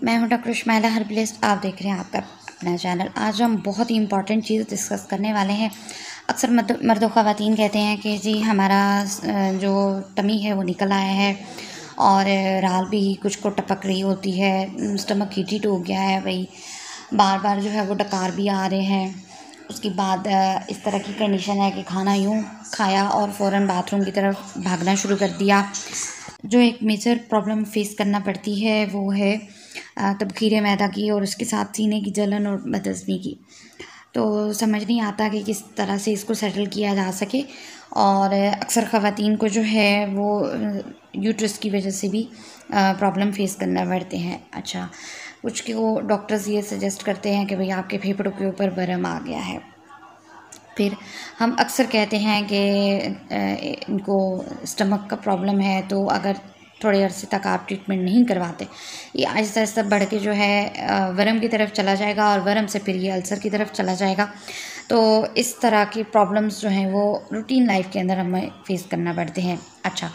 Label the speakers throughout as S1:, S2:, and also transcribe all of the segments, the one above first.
S1: मैं हूं doctor Shumaila herbalist. आप देख रहे हैं आपका अपना चैनल। आज हम बहुत ही इम्पॉर्टेंट चीज़ डिस्कस करने वाले हैं। अक्सर मर्द ख़वातीन कहते हैं कि जी हमारा जो टमी है वो निकल आया है और राल भी कुछ को टपक रही होती है, स्टमक हीट हो गया है भाई, बार बार जो है वो डकार भी आ रहे हैं। उसके बाद इस तरह की कंडीशन है कि खाना यूँ खाया और फ़ौरन बाथरूम की तरफ भागना शुरू कर दिया। जो एक मेजर प्रॉब्लम फेस करना पड़ती है वो है तबखीर मैदा की और उसके साथ सीने की जलन और बदहज़मी की। तो समझ नहीं आता कि किस तरह से इसको सेटल किया जा सके। और अक्सर ख़वातीन को जो है वो यूट्रस की वजह से भी प्रॉब्लम फेस करना पड़ते हैं। अच्छा, कुछ को डॉक्टर्स ये सजेस्ट करते हैं कि भाई आपके फेफड़ों के ऊपर बरम आ गया है। फिर हम अक्सर कहते हैं कि इनको स्टमक का प्रॉब्लम है, तो अगर थोड़े अरसे तक आप ट्रीटमेंट नहीं करवाते, ये आहिस्ता आहिस्ता बढ़ के जो है वर्म की तरफ चला जाएगा और वर्म से फिर ये अल्सर की तरफ चला जाएगा। तो इस तरह की प्रॉब्लम्स जो हैं वो रूटीन लाइफ के अंदर हमें फेस करना पड़ते हैं। अच्छा,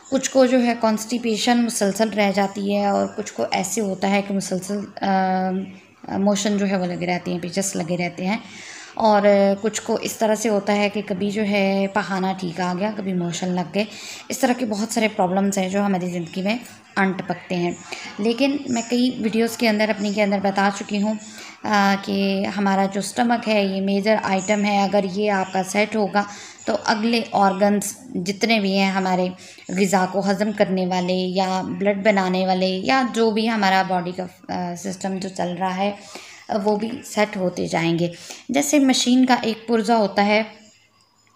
S1: कुछ को जो है कॉन्स्टिपेशन मुसलसल रह जाती है और कुछ को ऐसे होता है कि मुसलसल मोशन जो है वो लगे रहते हैं, पेचस लगे रहते हैं। और कुछ को इस तरह से होता है कि कभी जो है पखाना ठीक आ गया, कभी मोशन लग गए। इस तरह के बहुत सारे प्रॉब्लम्स हैं जो हमारी ज़िंदगी में टपकते हैं। लेकिन मैं कई वीडियोस के अंदर अपनी के अंदर बता चुकी हूँ कि हमारा जो स्टमक है ये मेजर आइटम है। अगर ये आपका सेट होगा तो अगले ऑर्गन्स जितने भी हैं हमारे ग़िज़ा को हज़म करने वाले या ब्लड बनाने वाले या जो भी हमारा बॉडी का सिस्टम जो चल रहा है वो भी सेट होते जाएंगे। जैसे मशीन का एक पुर्ज़ा होता है,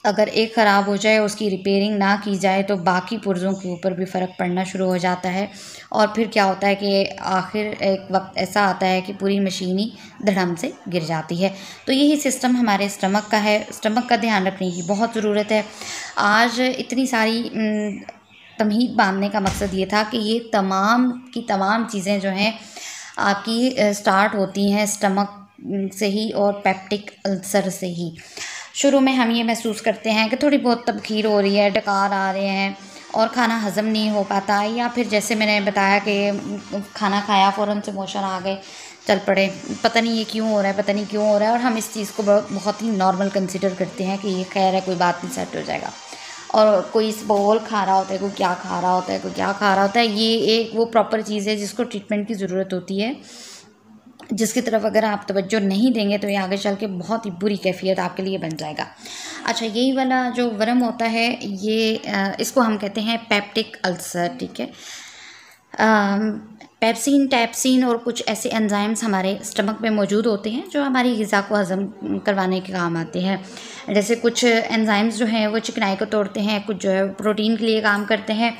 S1: अगर एक ख़राब हो जाए, उसकी रिपेयरिंग ना की जाए तो बाकी पुर्ज़ों के ऊपर भी फ़र्क पड़ना शुरू हो जाता है। और फिर क्या होता है कि आखिर एक वक्त ऐसा आता है कि पूरी मशीन ही धड़म से गिर जाती है। तो यही सिस्टम हमारे स्टमक का है। स्टमक का ध्यान रखने की बहुत ज़रूरत है। आज इतनी सारी तमहीद बांधने का मकसद ये था कि ये तमाम की तमाम चीज़ें जो हैं आपकी स्टार्ट होती हैं स्टमक से ही और पेप्टिक अल्सर से ही। शुरू में हम ये महसूस करते हैं कि थोड़ी बहुत तबखीर हो रही है, डकार आ रहे हैं और खाना हज़म नहीं हो पाता, या फिर जैसे मैंने बताया कि खाना खाया फ़ौरन से मोशन आ गए, चल पड़े, पता नहीं ये क्यों हो रहा है, पता नहीं क्यों हो रहा है। और हम इस चीज़ को बहुत ही नॉर्मल कंसिडर करते हैं कि ये खैर है, कोई बात नहीं, सेट हो जाएगा। और कोई इस बोल खा रहा होता है, कोई क्या खा रहा होता है, कोई क्या खा रहा होता है। ये एक वो प्रॉपर चीज़ है जिसको ट्रीटमेंट की ज़रूरत होती है, जिसकी तरफ अगर आप तवज्जो नहीं देंगे तो ये आगे चल के बहुत ही बुरी कैफियत आपके लिए बन जाएगा। अच्छा, यही वाला जो वर्म होता है ये इसको हम कहते हैं पेप्टिक अल्सर, ठीक है। पेप्सिन, टैप्सिन और कुछ ऐसे एंजाइम्स हमारे स्टमक में मौजूद होते हैं जो हमारी ग़िज़ा को हज़म करवाने के काम आते हैं। जैसे कुछ एंजाइम्स जो हैं वो चिकनाई को तोड़ते हैं, कुछ जो है प्रोटीन के लिए काम करते हैं।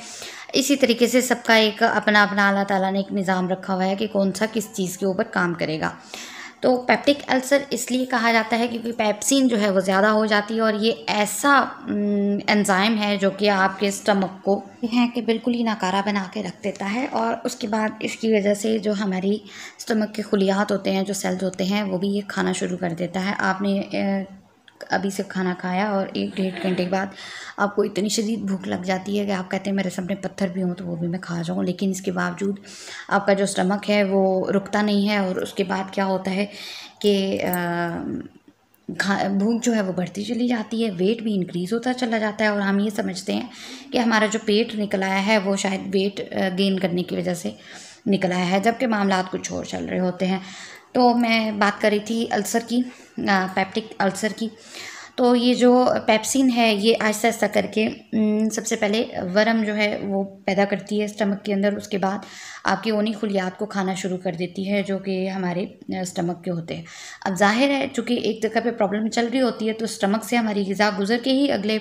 S1: इसी तरीके से सबका एक अपना अपना अल्लाह ताला ने एक निज़ाम रखा हुआ है कि कौन सा किस चीज़ के ऊपर काम करेगा। तो पेप्टिक अल्सर इसलिए कहा जाता है क्योंकि पेप्सिन जो है वो ज़्यादा हो जाती है और ये ऐसा एंजाइम है जो कि आपके स्टमक को है कि बिल्कुल ही नाकारा बना के रख देता है। और उसके बाद इसकी वजह से जो हमारी स्टमक के खुलियात होते हैं, जो सेल्स होते हैं, वो भी ये खाना शुरू कर देता है। आपने अभी से खाना खाया और 1-1.5 घंटे के बाद आपको इतनी शदीद भूख लग जाती है कि आप कहते हैं मेरे सामने पत्थर भी हों तो वो भी मैं खा जाऊँ, लेकिन इसके बावजूद आपका जो स्टमक है वो रुकता नहीं है। और उसके बाद क्या होता है कि भूख जो है वो बढ़ती चली जाती है, वेट भी इंक्रीज़ होता चला जाता है और हम ये समझते हैं कि हमारा जो पेट निकल आया है वो शायद वेट गेन करने की वजह से निकल आया है, जबकि मामलात कुछ और चल रहे होते हैं। तो मैं बात कर रही थी अल्सर की, पेप्टिक अल्सर की। तो ये जो पेप्सिन है ये आहिस्ता आहिस्ता करके सबसे पहले वर्म जो है वो पैदा करती है स्टमक के अंदर। उसके बाद आपकी उन्हीं खुलियात को खाना शुरू कर देती है जो कि हमारे स्टमक के होते हैं। अब जाहिर है चूँकि एक जगह पे प्रॉब्लम चल रही होती है तो स्टमक से हमारी ग़िज़ा गुजर के ही अगले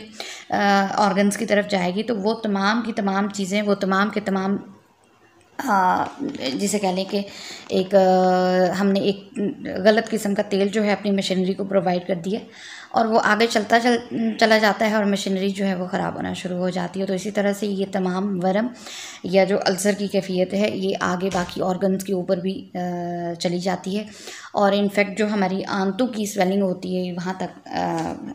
S1: ऑर्गन्स की तरफ जाएगी। तो वो तमाम की तमाम चीज़ें, वो तमाम के तमाम जिसे कह लें कि एक हमने एक गलत किस्म का तेल जो है अपनी मशीनरी को प्रोवाइड कर दिया और वो आगे चला जाता है और मशीनरी जो है वो ख़राब होना शुरू हो जाती है। तो इसी तरह से ये तमाम वर्म या जो अल्सर की कैफियत है ये आगे बाकी ऑर्गन्स के ऊपर भी चली जाती है और इनफैक्ट जो हमारी आंतों की स्वेलिंग होती है वहाँ तक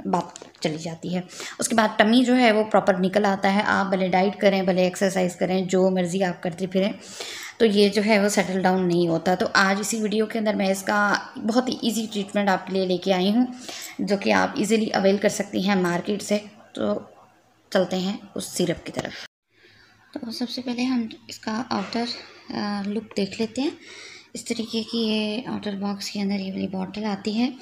S1: बात चली जाती है। उसके बाद टमी जो है वो प्रॉपर निकल आता है। आप भले डाइट करें, भले एक्सरसाइज करें, जो मर्ज़ी आप करते फिरें, तो ये जो है वो सेटल डाउन नहीं होता। तो आज इसी वीडियो के अंदर मैं इसका बहुत ही ईजी ट्रीटमेंट आपके लिए लेके आई हूँ, जो कि आप इजीली अवेल कर सकती हैं मार्केट से। तो चलते हैं उस सिरप की तरफ। तो सबसे पहले हम इसका आउटर लुक देख लेते हैं। इस तरीके की ये आउटर बॉक्स के अंदर ये वाली बॉटल आती है,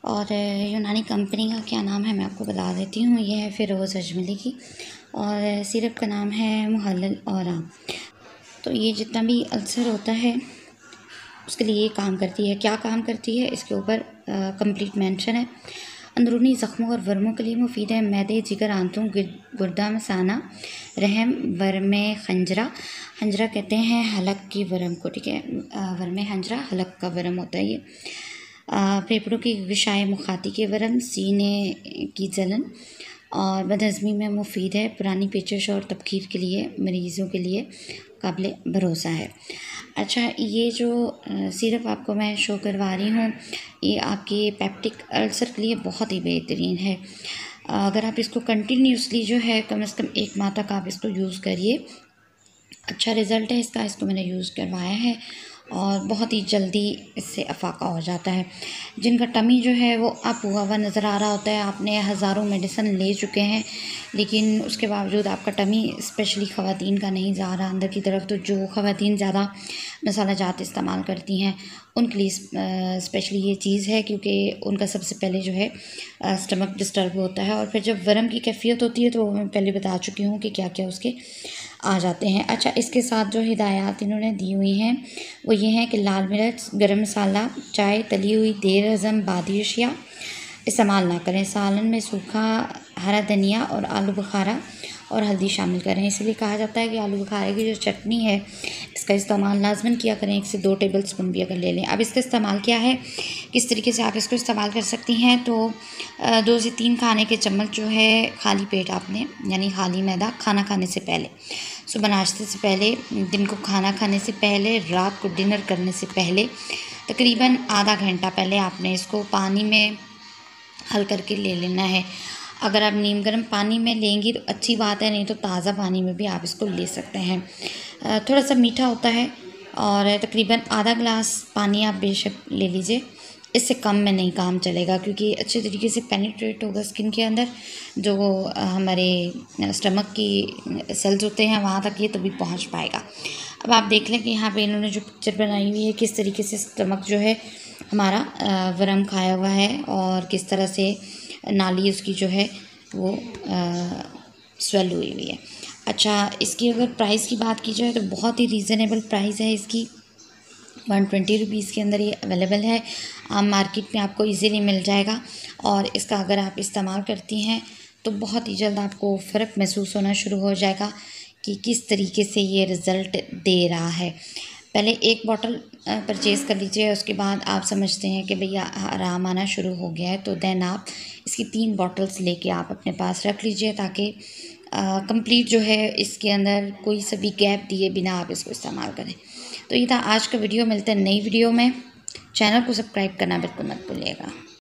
S1: और यूनानी कंपनी का क्या नाम है मैं आपको बता देती हूँ। ये है फिरोज़ अजमली की, और सिरप का नाम है मुहल्लल औरा। तो ये जितना भी अल्सर होता है उसके लिए ये काम करती है। क्या काम करती है इसके ऊपर कंप्लीट मेंशन है। अंदरूनी ज़ख्मों और वर्मों के लिए मुफीद है। मैदे, जिगर, आंतों, गुर्दा, मसाना, रहम, वर्मे खंजरा। खंजरा कहते हैं हलक की वर्म को, ठीक है। वर्मे खंजरा हलक का वर्म होता है ये। फेफड़ों की विशाए मुखाती के वर्म, सीने की जलन और बदहज़मी में मुफीद है। पुरानी पेचिश और तबखीर के लिए मरीज़ों के लिए काबिल भरोसा है। अच्छा, ये जो सिरप आपको मैं शो करवा रही हूँ, ये आपके पेप्टिक अल्सर के लिए बहुत ही बेहतरीन है। अगर आप इसको कंटिन्यूसली जो है कम से कम 1 माह तक आप इसको यूज़ करिए, अच्छा रिज़ल्ट है इसका। इसको मैंने यूज़ करवाया है और बहुत ही जल्दी इससे अफाका हो जाता है। जिनका टमी जो है वो अप हुआ हुआ नज़र आ रहा होता है, आपने हज़ारों मेडिसिन ले चुके हैं लेकिन उसके बावजूद आपका टमी स्पेशली ख़वातीन का नहीं जा रहा अंदर की तरफ, तो जो ख़वातीन ज़्यादा मसाला जात इस्तेमाल करती हैं उनके लिए स्पेशली ये चीज़ है, क्योंकि उनका सबसे पहले जो है स्टमक डिस्टर्ब होता है, और फिर जब वर्म की कैफियत होती है तो वो मैं पहले बता चुकी हूँ कि क्या क्या उसके आ जाते हैं। अच्छा, इसके साथ जो हिदायत इन्होंने दी हुई हैं वो ये हैं कि लाल मिर्च, गरम मसाला, चाय, तली हुई देर हज़म बादी अशिया इस्तेमाल ना करें। सालन में सूखा हरा धनिया और आलू बुखारा और हल्दी शामिल करें। इसलिए कहा जाता है कि आलू बुखारे की जो चटनी है इसका इस्तेमाल लाजमन किया करें। 1 से 2 टेबल स्पून भी अगर ले लें। अब इसका इस्तेमाल क्या है, किस तरीके से आप इसको इस्तेमाल कर सकती हैं। तो 2 से 3 खाने के चम्मच जो है खाली पेट आपने, यानी खाली मैदा, खाना खाने से पहले, सुबह नाश्ते से पहले, दिन को खाना खाने से पहले, रात को डिनर करने से पहले, तकरीबन आधा घंटा पहले आपने इसको पानी में हल करके ले लेना है। अगर आप नीम गर्म पानी में लेंगी तो अच्छी बात है, नहीं तो ताज़ा पानी में भी आप इसको ले सकते हैं। थोड़ा सा मीठा होता है, और तकरीबन आधा गिलास पानी आप बेशक ले लीजिए। इससे कम में नहीं काम चलेगा, क्योंकि अच्छे तरीके से पेनिट्रेट होगा स्किन के अंदर। जो हमारे स्टमक की सेल्स होते हैं वहाँ तक ये तभी पहुँच पाएगा। अब आप देख लें कि यहाँ पे इन्होंने जो पिक्चर बनाई हुई है किस तरीके से स्टमक जो है हमारा वर्म खाया हुआ है, और किस तरह से नाली उसकी जो है वो स्वेल हुई हुई है। अच्छा, इसकी अगर प्राइस की बात की जाए तो बहुत ही रीज़नेबल प्राइस है इसकी। 120 रुपीज़ के अंदर ये अवेलेबल है। आम मार्केट में आपको इजीली मिल जाएगा, और इसका अगर आप इस्तेमाल करती हैं तो बहुत ही जल्द आपको फ़र्क महसूस होना शुरू हो जाएगा कि किस तरीके से ये रिज़ल्ट दे रहा है। पहले 1 बॉटल परचेज़ कर लीजिए, उसके बाद आप समझते हैं कि भैया आराम आना शुरू हो गया है, तो देन आप इसकी 3 बॉटल्स लेके आप अपने पास रख लीजिए, ताकि कंप्लीट जो है इसके अंदर कोई सा भी गैप दिए बिना आप इसको इस्तेमाल करें। तो ये था आज का वीडियो। मिलते हैं नई वीडियो में। चैनल को सब्सक्राइब करना बिल्कुल मत भूलिएगा।